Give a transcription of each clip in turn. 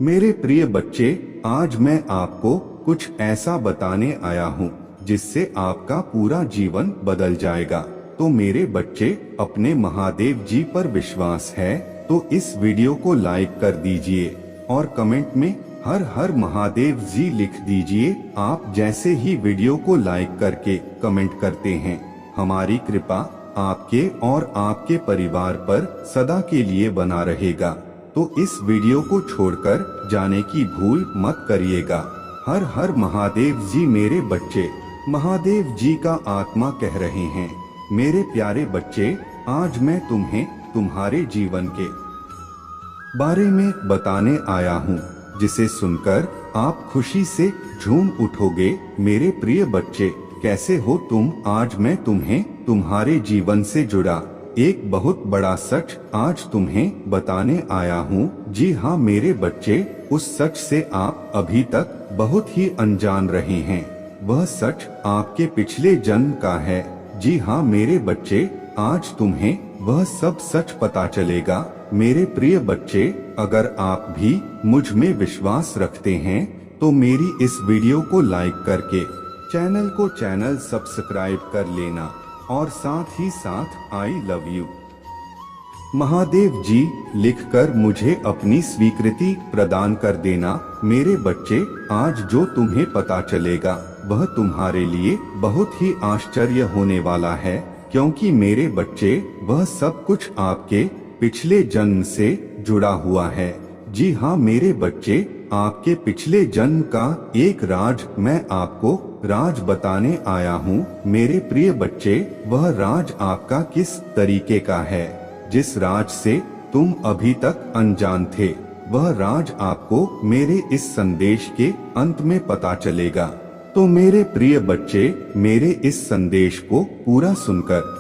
मेरे प्रिय बच्चे, आज मैं आपको कुछ ऐसा बताने आया हूँ जिससे आपका पूरा जीवन बदल जाएगा। तो मेरे बच्चे, अपने महादेव जी पर विश्वास है तो इस वीडियो को लाइक कर दीजिए और कमेंट में हर हर महादेव जी लिख दीजिए। आप जैसे ही वीडियो को लाइक करके कमेंट करते हैं, हमारी कृपा आपके और आपके परिवार पर सदा के लिए बना रहेगा। तो इस वीडियो को छोड़कर जाने की भूल मत करिएगा। हर हर महादेव जी। मेरे बच्चे, महादेव जी का आत्मा कह रहे हैं, मेरे प्यारे बच्चे, आज मैं तुम्हें तुम्हारे जीवन के बारे में बताने आया हूँ, जिसे सुनकर आप खुशी से झूम उठोगे। मेरे प्रिय बच्चे, कैसे हो तुम? आज मैं तुम्हें तुम्हारे जीवन से जुड़ा एक बहुत बड़ा सच आज तुम्हें बताने आया हूँ। जी हाँ मेरे बच्चे, उस सच से आप अभी तक बहुत ही अनजान रहे हैं। वह सच आपके पिछले जन्म का है। जी हाँ मेरे बच्चे, आज तुम्हें वह सब सच पता चलेगा। मेरे प्रिय बच्चे, अगर आप भी मुझ में विश्वास रखते हैं तो मेरी इस वीडियो को लाइक करके चैनल सब्सक्राइब कर लेना और साथ ही साथ आई लव यू महादेव जी लिखकर मुझे अपनी स्वीकृति प्रदान कर देना। मेरे बच्चे, आज जो तुम्हें पता चलेगा वह तुम्हारे लिए बहुत ही आश्चर्य होने वाला है, क्योंकि मेरे बच्चे, वह सब कुछ आपके पिछले जन्म से जुड़ा हुआ है। जी हाँ मेरे बच्चे, आपके पिछले जन्म का एक राज मैं आपको राज बताने आया हूँ। मेरे प्रिय बच्चे, वह राज आपका किस तरीके का है, जिस राज से तुम अभी तक अनजान थे, वह राज आपको मेरे इस संदेश के अंत में पता चलेगा। तो मेरे प्रिय बच्चे, मेरे इस संदेश को पूरा सुनकर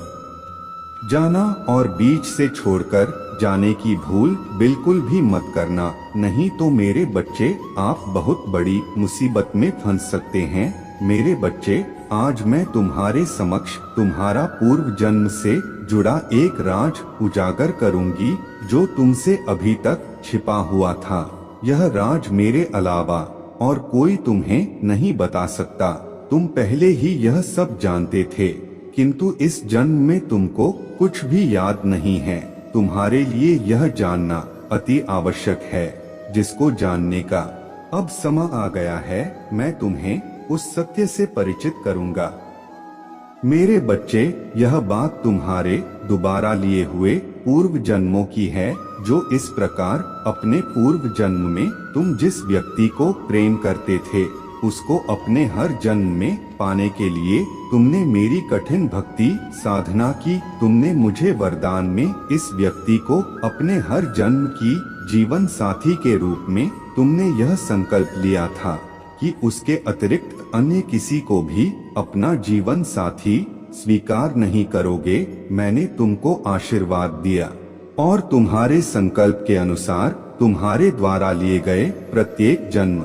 जाना और बीच से छोड़कर जाने की भूल बिल्कुल भी मत करना, नहीं तो मेरे बच्चे, आप बहुत बड़ी मुसीबत में फंस सकते हैं। मेरे बच्चे, आज मैं तुम्हारे समक्ष तुम्हारा पूर्व जन्म से जुड़ा एक राज उजागर करूंगी, जो तुमसे अभी तक छिपा हुआ था। यह राज मेरे अलावा और कोई तुम्हें नहीं बता सकता। तुम पहले ही यह सब जानते थे, किंतु इस जन्म में तुमको कुछ भी याद नहीं है। तुम्हारे लिए यह जानना अति आवश्यक है, जिसको जानने का अब समय आ गया है। मैं तुम्हें उस सत्य से परिचित करूंगा। मेरे बच्चे, यह बात तुम्हारे दोबारा लिए हुए पूर्व जन्मों की है, जो इस प्रकार अपने पूर्व जन्म में तुम जिस व्यक्ति को प्रेम करते थे, उसको अपने हर जन्म में पाने के लिए तुमने मेरी कठिन भक्ति साधना की। तुमने मुझे वरदान में इस व्यक्ति को अपने हर जन्म की जीवन साथी के रूप में तुमने यह संकल्प लिया था कि उसके अतिरिक्त अन्य किसी को भी अपना जीवन साथी स्वीकार नहीं करोगे। मैंने तुमको आशीर्वाद दिया और तुम्हारे संकल्प के अनुसार तुम्हारे द्वारा लिए गए प्रत्येक जन्म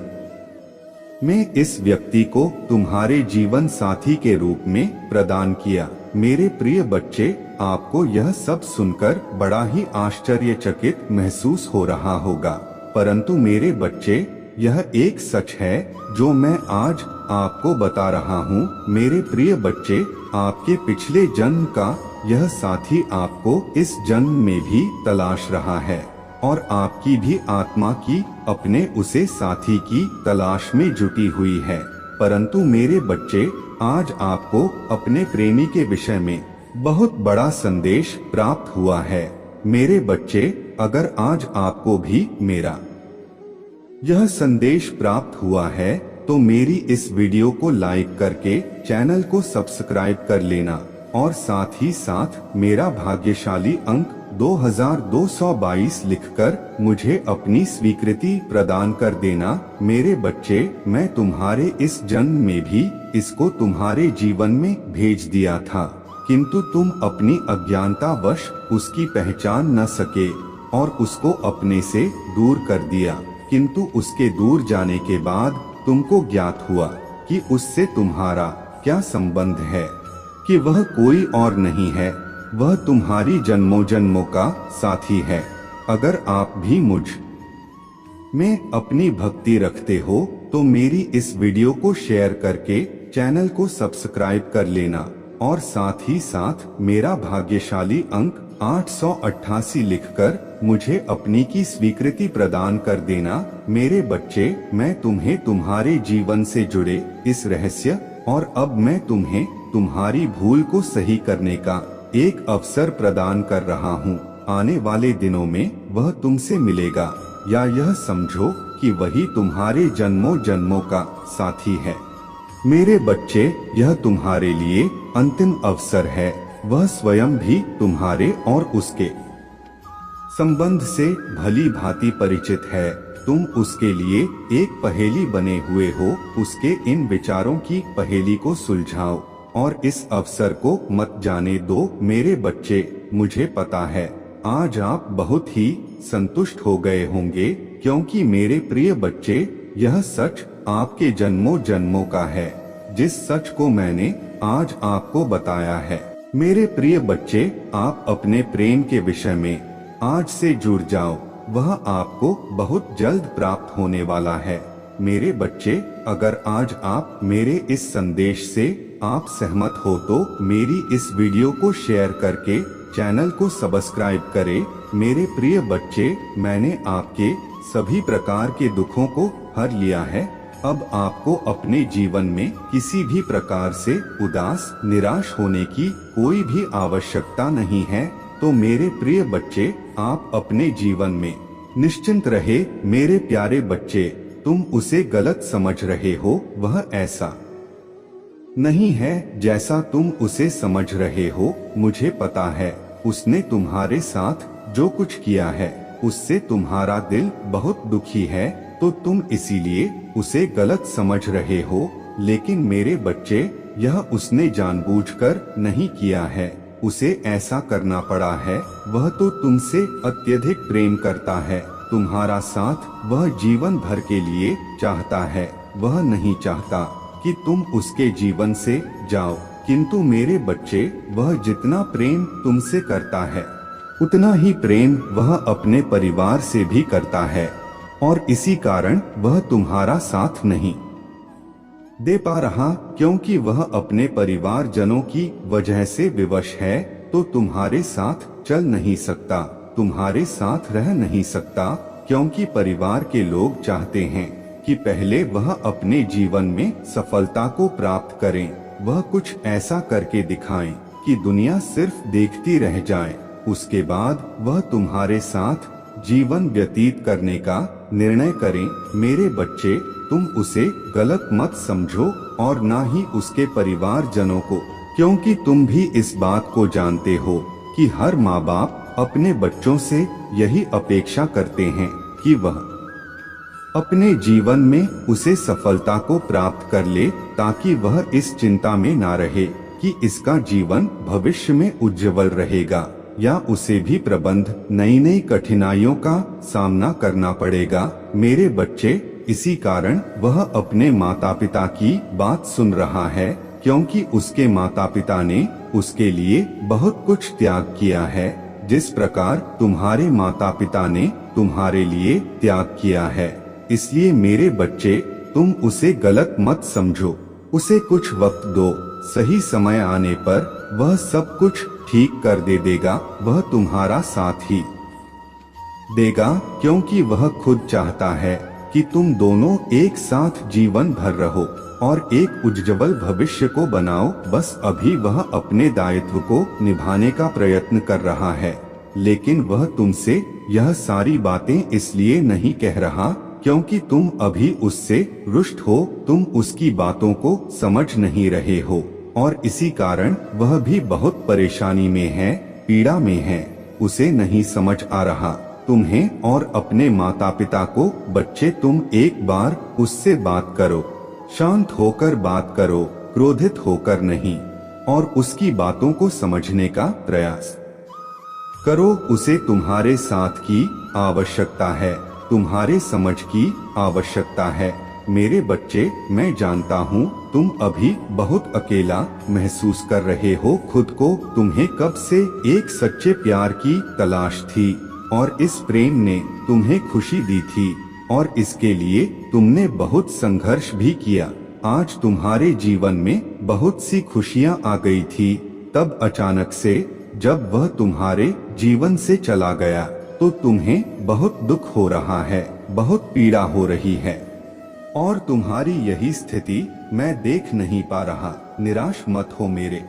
में इस व्यक्ति को तुम्हारे जीवन साथी के रूप में प्रदान किया। मेरे प्रिय बच्चे, आपको यह सब सुनकर बड़ा ही आश्चर्यचकित महसूस हो रहा होगा, परंतु मेरे बच्चे, यह एक सच है जो मैं आज आपको बता रहा हूँ। मेरे प्रिय बच्चे, आपके पिछले जन्म का यह साथी आपको इस जन्म में भी तलाश रहा है और आपकी भी आत्मा की अपने उसे साथी की तलाश में जुटी हुई है। परंतु मेरे बच्चे, आज आपको अपने प्रेमी के विषय में बहुत बड़ा संदेश प्राप्त हुआ है। मेरे बच्चे, अगर आज आपको भी मेरा यह संदेश प्राप्त हुआ है तो मेरी इस वीडियो को लाइक करके चैनल को सब्सक्राइब कर लेना और साथ ही साथ मेरा भाग्यशाली अंक 2222 लिखकर मुझे अपनी स्वीकृति प्रदान कर देना। मेरे बच्चे, मैं तुम्हारे इस जन्म में भी इसको तुम्हारे जीवन में भेज दिया था, किंतु तुम अपनी अज्ञानतावश उसकी पहचान न सके और उसको अपने से दूर कर दिया। किंतु उसके दूर जाने के बाद तुमको ज्ञात हुआ कि उससे तुम्हारा क्या संबंध है, कि वह कोई और नहीं है, वह तुम्हारी जन्मों जन्मों का साथी है। अगर आप भी मुझ में अपनी भक्ति रखते हो तो मेरी इस वीडियो को शेयर करके चैनल को सब्सक्राइब कर लेना और साथ ही साथ मेरा भाग्यशाली अंक 888 लिखकर मुझे अपनी की स्वीकृति प्रदान कर देना। मेरे बच्चे, मैं तुम्हें तुम्हारे जीवन से जुड़े इस रहस्य और अब मैं तुम्हें तुम्हारी भूल को सही करने का एक अवसर प्रदान कर रहा हूँ। आने वाले दिनों में वह तुमसे मिलेगा, या यह समझो कि वही तुम्हारे जन्मों जन्मों का साथी है। मेरे बच्चे, यह तुम्हारे लिए अंतिम अवसर है। वह स्वयं भी तुम्हारे और उसके संबंध से भली भांति परिचित है। तुम उसके लिए एक पहेली बने हुए हो। उसके इन विचारों की पहेली को सुलझाओ और इस अवसर को मत जाने दो। मेरे बच्चे, मुझे पता है आज आप बहुत ही संतुष्ट हो गए होंगे, क्योंकि मेरे प्रिय बच्चे, यह सच आपके जन्मों जन्मों का है, जिस सच को मैंने आज आपको बताया है। मेरे प्रिय बच्चे, आप अपने प्रेम के विषय में आज से जुड़ जाओ। वह आपको बहुत जल्द प्राप्त होने वाला है। मेरे बच्चे, अगर आज आप मेरे इस संदेश से आप सहमत हो तो मेरी इस वीडियो को शेयर करके चैनल को सब्सक्राइब करें। मेरे प्रिय बच्चे, मैंने आपके सभी प्रकार के दुखों को हर लिया है। अब आपको अपने जीवन में किसी भी प्रकार से उदास निराश होने की कोई भी आवश्यकता नहीं है। तो मेरे प्रिय बच्चे, आप अपने जीवन में निश्चिंत रहे। मेरे प्यारे बच्चे, तुम उसे गलत समझ रहे हो। वह ऐसा नहीं है जैसा तुम उसे समझ रहे हो। मुझे पता है उसने तुम्हारे साथ जो कुछ किया है उससे तुम्हारा दिल बहुत दुखी है, तो तुम इसीलिए उसे गलत समझ रहे हो। लेकिन मेरे बच्चे, यह उसने जानबूझकर नहीं किया है। उसे ऐसा करना पड़ा है। वह तो तुमसे अत्यधिक प्रेम करता है। तुम्हारा साथ वह जीवन भर के लिए चाहता है। वह नहीं चाहता कि तुम उसके जीवन से जाओ। किंतु मेरे बच्चे, वह जितना प्रेम तुमसे करता है उतना ही प्रेम वह अपने परिवार से भी करता है, और इसी कारण वह तुम्हारा साथ नहीं दे पा रहा, क्योंकि वह अपने परिवार जनों की वजह से विवश है। तो तुम्हारे साथ चल नहीं सकता, तुम्हारे साथ रह नहीं सकता, क्योंकि परिवार के लोग चाहते हैं कि पहले वह अपने जीवन में सफलता को प्राप्त करें। वह कुछ ऐसा करके दिखाएं कि दुनिया सिर्फ देखती रह जाए। उसके बाद वह तुम्हारे साथ जीवन व्यतीत करने का निर्णय करें। मेरे बच्चे, तुम उसे गलत मत समझो और ना ही उसके परिवार जनों को, क्योंकि तुम भी इस बात को जानते हो कि हर माँ बाप अपने बच्चों से यही अपेक्षा करते हैं कि वह अपने जीवन में उसे सफलता को प्राप्त कर ले, ताकि वह इस चिंता में ना रहे कि इसका जीवन भविष्य में उज्जवल रहेगा या उसे भी प्रबंध नई नई कठिनाइयों का सामना करना पड़ेगा। मेरे बच्चे, इसी कारण वह अपने माता पिता की बात सुन रहा है, क्योंकि उसके माता पिता ने उसके लिए बहुत कुछ त्याग किया है, जिस प्रकार तुम्हारे माता पिता ने तुम्हारे लिए त्याग किया है। इसलिए मेरे बच्चे, तुम उसे गलत मत समझो। उसे कुछ वक्त दो। सही समय आने पर वह सब कुछ ठीक कर देगा। वह तुम्हारा साथ ही देगा, क्योंकि वह खुद चाहता है कि तुम दोनों एक साथ जीवन भर रहो और एक उज्जवल भविष्य को बनाओ। बस अभी वह अपने दायित्व को निभाने का प्रयत्न कर रहा है, लेकिन वह तुमसे यह सारी बातें इसलिए नहीं कह रहा क्योंकि तुम अभी उससे रुष्ट हो। तुम उसकी बातों को समझ नहीं रहे हो और इसी कारण वह भी बहुत परेशानी में है, पीड़ा में है। उसे नहीं समझ आ रहा तुम्हें और अपने माता पिता को। बच्चे, तुम एक बार उससे बात करो, शांत होकर बात करो, क्रोधित होकर नहीं, और उसकी बातों को समझने का प्रयास करो। उसे तुम्हारे साथ की आवश्यकता है, तुम्हारे समझ की आवश्यकता है। मेरे बच्चे, मैं जानता हूँ तुम अभी बहुत अकेला महसूस कर रहे हो खुद को। तुम्हें कब से एक सच्चे प्यार की तलाश थी और इस प्रेम ने तुम्हें खुशी दी थी, और इसके लिए तुमने बहुत संघर्ष भी किया। आज तुम्हारे जीवन में बहुत सी खुशियां आ गई थी, तब अचानक से जब वह तुम्हारे जीवन से चला गया तो तुम्हें बहुत दुख हो रहा है, बहुत पीड़ा हो रही है और तुम्हारी यही स्थिति मैं देख नहीं पा रहा। निराश मत हो मेरे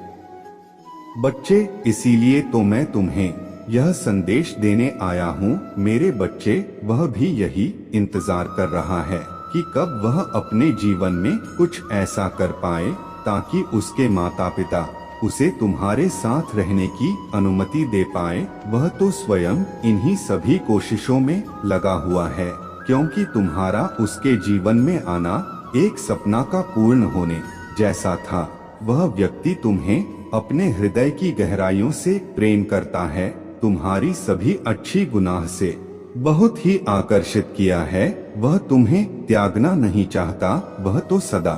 बच्चे, इसीलिए तो मैं तुम्हें यह संदेश देने आया हूँ मेरे बच्चे। वह भी यही इंतजार कर रहा है कि कब वह अपने जीवन में कुछ ऐसा कर पाए ताकि उसके माता पिता उसे तुम्हारे साथ रहने की अनुमति दे पाए। वह तो स्वयं इन्हीं सभी कोशिशों में लगा हुआ है, क्योंकि तुम्हारा उसके जीवन में आना एक सपना का पूर्ण होने जैसा था। वह व्यक्ति तुम्हें अपने हृदय की गहराइयों से प्रेम करता है, तुम्हारी सभी अच्छी गुनाह से बहुत ही आकर्षित किया है। वह तुम्हें त्यागना नहीं चाहता, वह तो सदा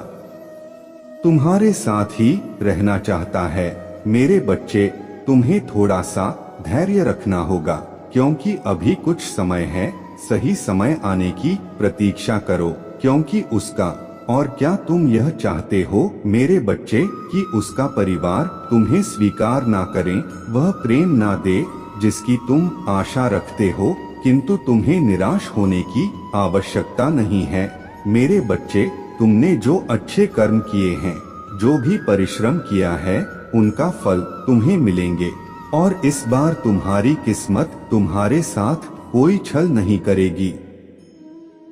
तुम्हारे साथ ही रहना चाहता है। मेरे बच्चे, तुम्हें थोड़ा सा धैर्य रखना होगा, क्योंकि अभी कुछ समय है। सही समय आने की प्रतीक्षा करो, क्योंकि उसका और क्या तुम यह चाहते हो मेरे बच्चे कि उसका परिवार तुम्हें स्वीकार ना करें, वह प्रेम ना दे जिसकी तुम आशा रखते हो। किंतु तुम्हें निराश होने की आवश्यकता नहीं है मेरे बच्चे। तुमने जो अच्छे कर्म किए हैं, जो भी परिश्रम किया है, उनका फल तुम्हें मिलेंगे और इस बार तुम्हारी किस्मत तुम्हारे साथ कोई छल नहीं करेगी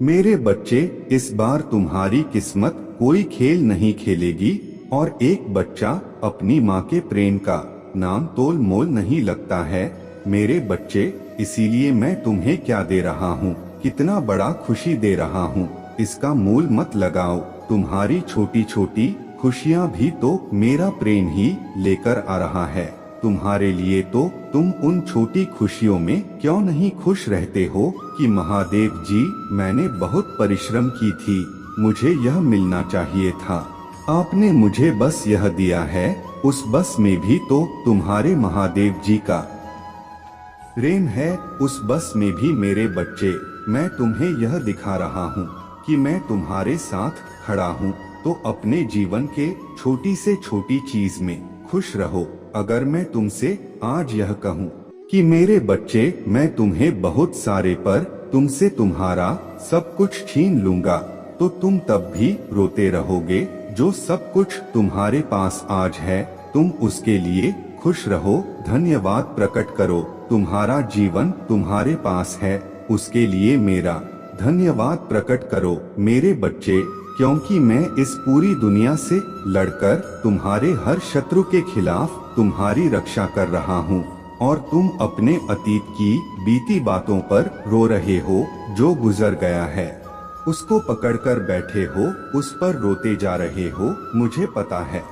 मेरे बच्चे। इस बार तुम्हारी किस्मत कोई खेल नहीं खेलेगी और एक बच्चा अपनी माँ के प्रेम का नाम तोल मोल नहीं लगता है मेरे बच्चे। इसीलिए मैं तुम्हें क्या दे रहा हूँ, कितना बड़ा खुशी दे रहा हूँ, इसका मूल मत लगाओ। तुम्हारी छोटी छोटी खुशियाँ भी तो मेरा प्रेम ही लेकर आ रहा है तुम्हारे लिए। तो तुम उन छोटी खुशियों में क्यों नहीं खुश रहते हो कि महादेव जी, मैंने बहुत परिश्रम की थी, मुझे यह मिलना चाहिए था, आपने मुझे बस यह दिया है। उस बस में भी तो तुम्हारे महादेव जी का प्रेम है। उस बस में भी मेरे बच्चे मैं तुम्हें यह दिखा रहा हूँ कि मैं तुम्हारे साथ खड़ा हूँ। तो अपने जीवन के छोटी से छोटी चीज में खुश रहो। अगर मैं तुमसे आज यह कहूँ कि मेरे बच्चे, मैं तुम्हें बहुत सारे पर तुमसे तुम्हारा सब कुछ छीन लूंगा, तो तुम तब भी रोते रहोगे। जो सब कुछ तुम्हारे पास आज है, तुम उसके लिए खुश रहो, धन्यवाद प्रकट करो। तुम्हारा जीवन तुम्हारे पास है, उसके लिए मेरा धन्यवाद प्रकट करो मेरे बच्चे। क्योंकि मैं इस पूरी दुनिया से लड़कर तुम्हारे हर शत्रु के खिलाफ तुम्हारी रक्षा कर रहा हूँ और तुम अपने अतीत की बीती बातों पर रो रहे हो। जो गुजर गया है उसको पकड़कर बैठे हो, उस पर रोते जा रहे हो। मुझे पता है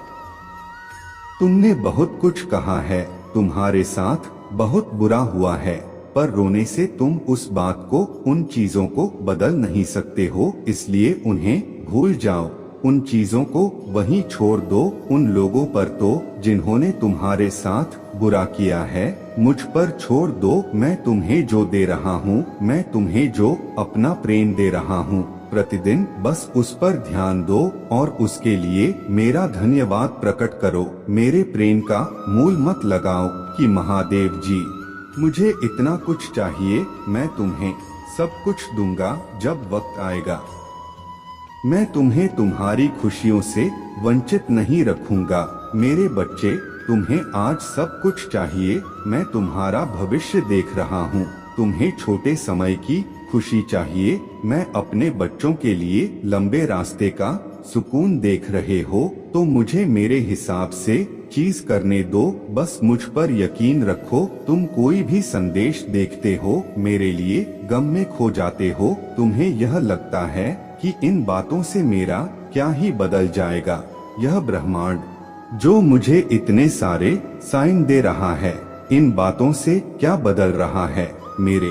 तुमने बहुत कुछ कहा है, तुम्हारे साथ बहुत बुरा हुआ है, पर रोने से तुम उस बात को, उन चीजों को बदल नहीं सकते हो। इसलिए उन्हें भूल जाओ, उन चीजों को वहीं छोड़ दो। उन लोगों पर तो जिन्होंने तुम्हारे साथ बुरा किया है, मुझ पर छोड़ दो। मैं तुम्हें जो दे रहा हूँ, मैं तुम्हें जो अपना प्रेम दे रहा हूँ, प्रतिदिन बस उस पर ध्यान दो और उसके लिए मेरा धन्यवाद प्रकट करो। मेरे प्रेम का मूल मत लगाओ कि महादेव जी, मुझे इतना कुछ चाहिए। मैं तुम्हें सब कुछ दूंगा जब वक्त आएगा। मैं तुम्हें तुम्हारी खुशियों से वंचित नहीं रखूंगा मेरे बच्चे। तुम्हें आज सब कुछ चाहिए, मैं तुम्हारा भविष्य देख रहा हूँ। तुम्हें छोटे समय की खुशी चाहिए, मैं अपने बच्चों के लिए लंबे रास्ते का सुकून देख रहे हो, तो मुझे मेरे हिसाब से चीज करने दो। बस मुझ पर यकीन रखो। तुम कोई भी संदेश देखते हो, मेरे लिए गम में खो जाते हो। तुम्हें यह लगता है कि इन बातों से मेरा क्या ही बदल जाएगा। यह ब्रह्मांड जो मुझे इतने सारे साइन दे रहा है, इन बातों से क्या बदल रहा है? मेरे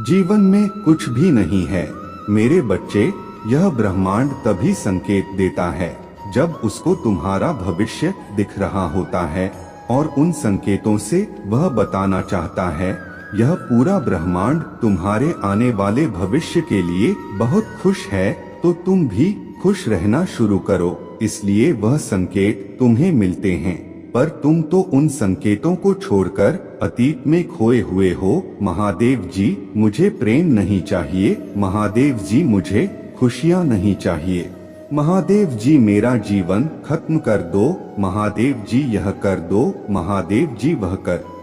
जीवन में कुछ भी नहीं है मेरे बच्चे। यह ब्रह्मांड तभी संकेत देता है जब उसको तुम्हारा भविष्य दिख रहा होता है और उन संकेतों से वह बताना चाहता है यह पूरा ब्रह्मांड तुम्हारे आने वाले भविष्य के लिए बहुत खुश है, तो तुम भी खुश रहना शुरू करो। इसलिए वह संकेत तुम्हें मिलते हैं, पर तुम तो उन संकेतों को छोड़कर अतीत में खोए हुए हो। महादेव जी, मुझे प्रेम नहीं चाहिए। महादेव जी, मुझे खुशियाँ नहीं चाहिए। महादेव जी, मेरा जीवन खत्म कर दो। महादेव जी, यह कर दो। महादेव जी, वह कर दो।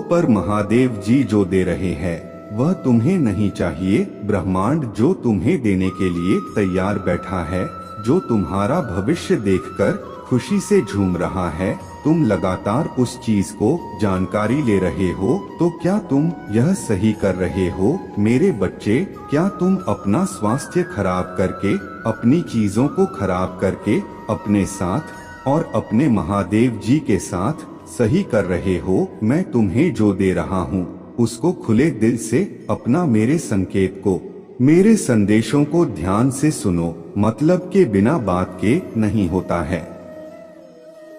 पर महादेव जी जो दे रहे हैं वह तुम्हें नहीं चाहिए। ब्रह्मांड जो तुम्हें देने के लिए तैयार बैठा है, जो तुम्हारा भविष्य देखकर खुशी से झूम रहा है, तुम लगातार उस चीज को जानकारी ले रहे हो, तो क्या तुम यह सही कर रहे हो? मेरे बच्चे, क्या तुम अपना स्वास्थ्य खराब करके, अपनी चीजों को खराब करके अपने साथ और अपने महादेव जी के साथ सही कर रहे हो? मैं तुम्हें जो दे रहा हूँ उसको खुले दिल से अपना, मेरे संकेत को, मेरे संदेशों को ध्यान से सुनो। मतलब के बिना बात के नहीं होता है।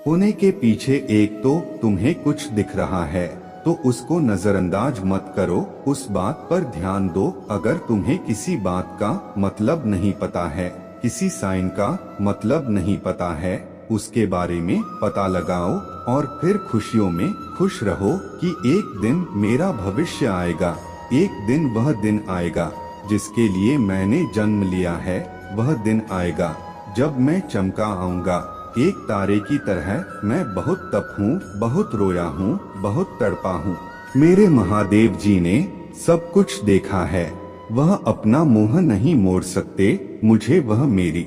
होने के पीछे एक तो तुम्हें कुछ दिख रहा है, तो उसको नजरअंदाज मत करो, उस बात पर ध्यान दो। अगर तुम्हें किसी बात का मतलब नहीं पता है, किसी साइन का मतलब नहीं पता है, उसके बारे में पता लगाओ और फिर खुशियों में खुश रहो कि एक दिन मेरा भविष्य आएगा। एक दिन वह दिन आएगा जिसके लिए मैंने जन्म लिया है। वह दिन आएगा जब मैं चमका आऊंगा एक तारे की तरह। मैं बहुत तपहूँ, बहुत रोया हूँ, बहुत तड़पा हूँ। मेरे महादेव जी ने सब कुछ देखा है। वह अपना मुंह नहीं मोड़ सकते मुझे, वह मेरी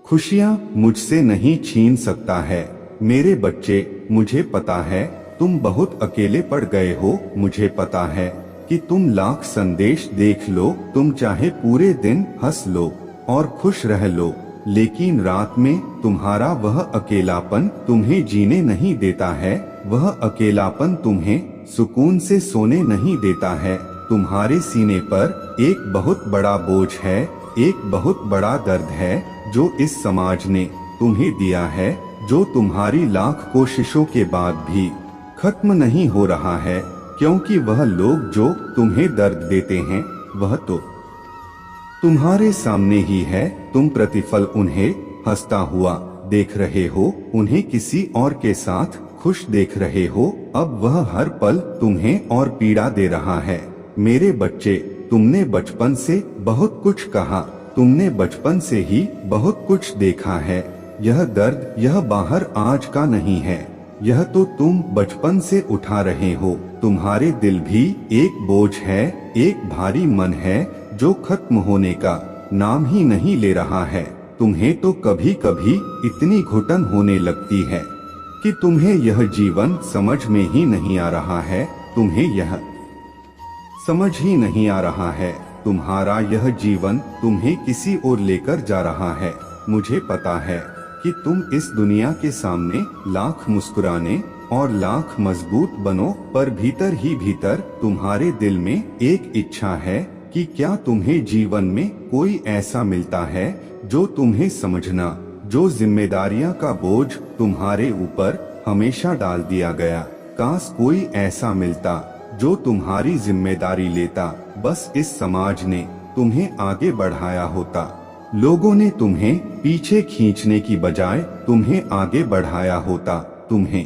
खुशियाँ मुझसे नहीं छीन सकता है। मेरे बच्चे, मुझे पता है तुम बहुत अकेले पड़ गए हो। मुझे पता है कि तुम लाख संदेश देख लो, तुम चाहे पूरे दिन हंस लो और खुश रह लो, लेकिन रात में तुम्हारा वह अकेलापन तुम्हें जीने नहीं देता है। वह अकेलापन तुम्हें सुकून से सोने नहीं देता है। तुम्हारे सीने पर एक बहुत बड़ा बोझ है, एक बहुत बड़ा दर्द है जो इस समाज ने तुम्हें दिया है, जो तुम्हारी लाख कोशिशों के बाद भी खत्म नहीं हो रहा है। क्योंकि वह लोग जो तुम्हें दर्द देते हैं वह तो तुम्हारे सामने ही है। तुम प्रतिफल उन्हें हंसता हुआ देख रहे हो, उन्हें किसी और के साथ खुश देख रहे हो। अब वह हर पल तुम्हें और पीड़ा दे रहा है। मेरे बच्चे, तुमने बचपन से बहुत कुछ कहा, तुमने बचपन से ही बहुत कुछ देखा है। यह दर्द, यह बाहर आज का नहीं है, यह तो तुम बचपन से उठा रहे हो। तुम्हारे दिल भी एक बोझ है, एक भारी मन है जो खत्म होने का नाम ही नहीं ले रहा है। तुम्हें तो कभी कभी इतनी घुटन होने लगती है कि तुम्हें यह जीवन समझ में ही नहीं आ रहा है। तुम्हें यह समझ ही नहीं आ रहा है तुम्हारा यह जीवन तुम्हें किसी ओर लेकर जा रहा है। मुझे पता है कि तुम इस दुनिया के सामने लाख मुस्कुराने और लाख मजबूत बनो, पर भीतर ही भीतर तुम्हारे दिल में एक इच्छा है कि क्या तुम्हें जीवन में कोई ऐसा मिलता है जो तुम्हें समझना, जो जिम्मेदारियां का बोझ तुम्हारे ऊपर हमेशा डाल दिया गया। काश कोई ऐसा मिलता जो तुम्हारी जिम्मेदारी लेता। बस इस समाज ने तुम्हें आगे बढ़ाया होता, लोगों ने तुम्हें पीछे खींचने की बजाय तुम्हें आगे बढ़ाया होता, तुम्हें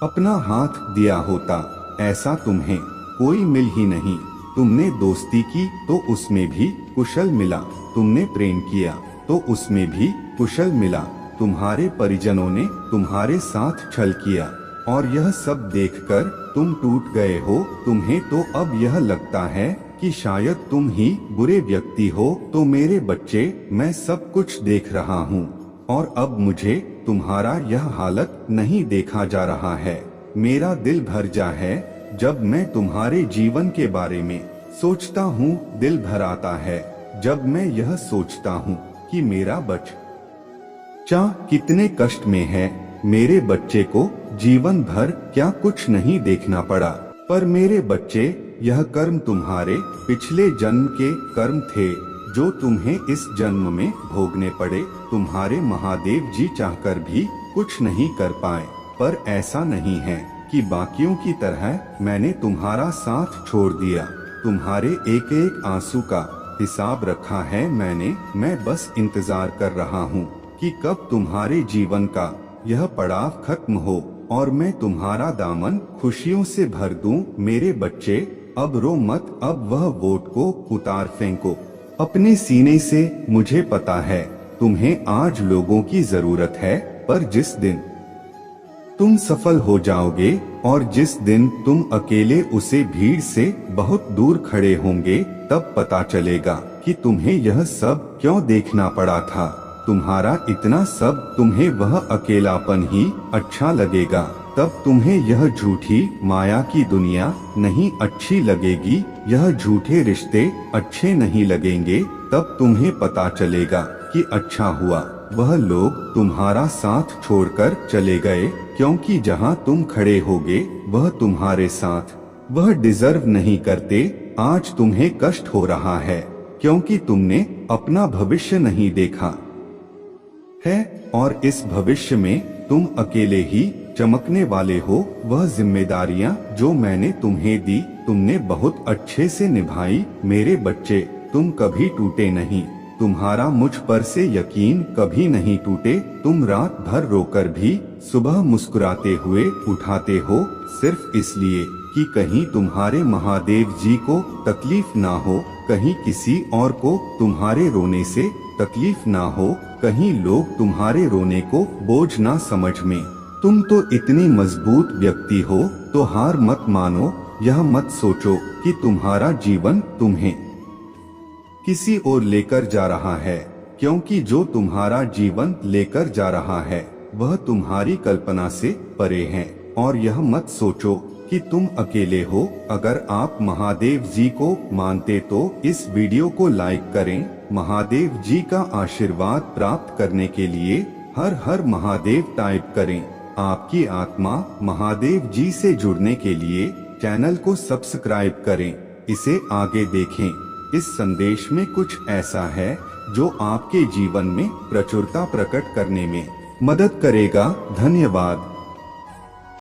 अपना हाथ दिया होता। ऐसा तुम्हें कोई मिल ही नहीं। तुमने दोस्ती की तो उसमें भी कुशल मिला, तुमने प्रेम किया तो उसमें भी कुशल मिला। तुम्हारे परिजनों ने तुम्हारे साथ छल किया और यह सब देखकर तुम टूट गए हो। तुम्हें तो अब यह लगता है कि शायद तुम ही बुरे व्यक्ति हो। तो मेरे बच्चे, मैं सब कुछ देख रहा हूँ और अब मुझे तुम्हारा यह हालत नहीं देखा जा रहा है। मेरा दिल भर जा है जब मैं तुम्हारे जीवन के बारे में सोचता हूँ। दिल भर आता है जब मैं यह सोचता हूँ कि मेरा बच्चा कितने कष्ट में है। मेरे बच्चे को जीवन भर क्या कुछ नहीं देखना पड़ा। पर मेरे बच्चे, यह कर्म तुम्हारे पिछले जन्म के कर्म थे जो तुम्हें इस जन्म में भोगने पड़े। तुम्हारे महादेव जी चाहकर भी कुछ नहीं कर पाए। पर ऐसा नहीं है कि बाकियों की तरह मैंने तुम्हारा साथ छोड़ दिया। तुम्हारे एक एक आंसू का हिसाब रखा है मैंने। मैं बस इंतजार कर रहा हूँ कि कब तुम्हारे जीवन का यह पड़ाव खत्म हो और मैं तुम्हारा दामन खुशियों से भर दूं। मेरे बच्चे, अब रो मत, अब वह वोट को उतार फेंको अपने सीने से। मुझे पता है तुम्हें आज लोगों की जरूरत है, पर जिस दिन तुम सफल हो जाओगे और जिस दिन तुम अकेले उसे भीड़ से बहुत दूर खड़े होंगे, तब पता चलेगा कि तुम्हें यह सब क्यों देखना पड़ा था। तुम्हारा इतना सब, तुम्हें वह अकेलापन ही अच्छा लगेगा। तब तुम्हें यह झूठी माया की दुनिया नहीं अच्छी लगेगी, यह झूठे रिश्ते अच्छे नहीं लगेंगे। तब तुम्हें पता चलेगा कि अच्छा हुआ वह लोग तुम्हारा साथ छोड़कर चले गए, क्योंकि जहां तुम खड़े होगे वह तुम्हारे साथ वह डिजर्व नहीं करते। आज तुम्हें कष्ट हो रहा है क्योंकि तुमने अपना भविष्य नहीं देखा है और इस भविष्य में तुम अकेले ही चमकने वाले हो। वह जिम्मेदारियां जो मैंने तुम्हें दी, तुमने बहुत अच्छे से निभाई। मेरे बच्चे, तुम कभी टूटे नहीं। तुम्हारा मुझ पर से यकीन कभी नहीं टूटे। तुम रात भर रोकर भी सुबह मुस्कुराते हुए उठाते हो, सिर्फ इसलिए कि कहीं तुम्हारे महादेव जी को तकलीफ ना हो, कहीं किसी और को तुम्हारे रोने से तकलीफ ना हो, कहीं लोग तुम्हारे रोने को बोझ ना समझ में। तुम तो इतनी मजबूत व्यक्ति हो, तो हार मत मानो। यह मत सोचो कि तुम्हारा जीवन तुम्हें किसी और लेकर जा रहा है, क्योंकि जो तुम्हारा जीवन लेकर जा रहा है वह तुम्हारी कल्पना से परे है। और यह मत सोचो कि तुम अकेले हो। अगर आप महादेव जी को मानते तो इस वीडियो को लाइक करें। महादेव जी का आशीर्वाद प्राप्त करने के लिए हर हर महादेव टाइप करें। आपकी आत्मा महादेव जी से जुड़ने के लिए चैनल को सब्सक्राइब करें, इसे आगे देखें। इस संदेश में कुछ ऐसा है जो आपके जीवन में प्रचुरता प्रकट करने में मदद करेगा। धन्यवाद।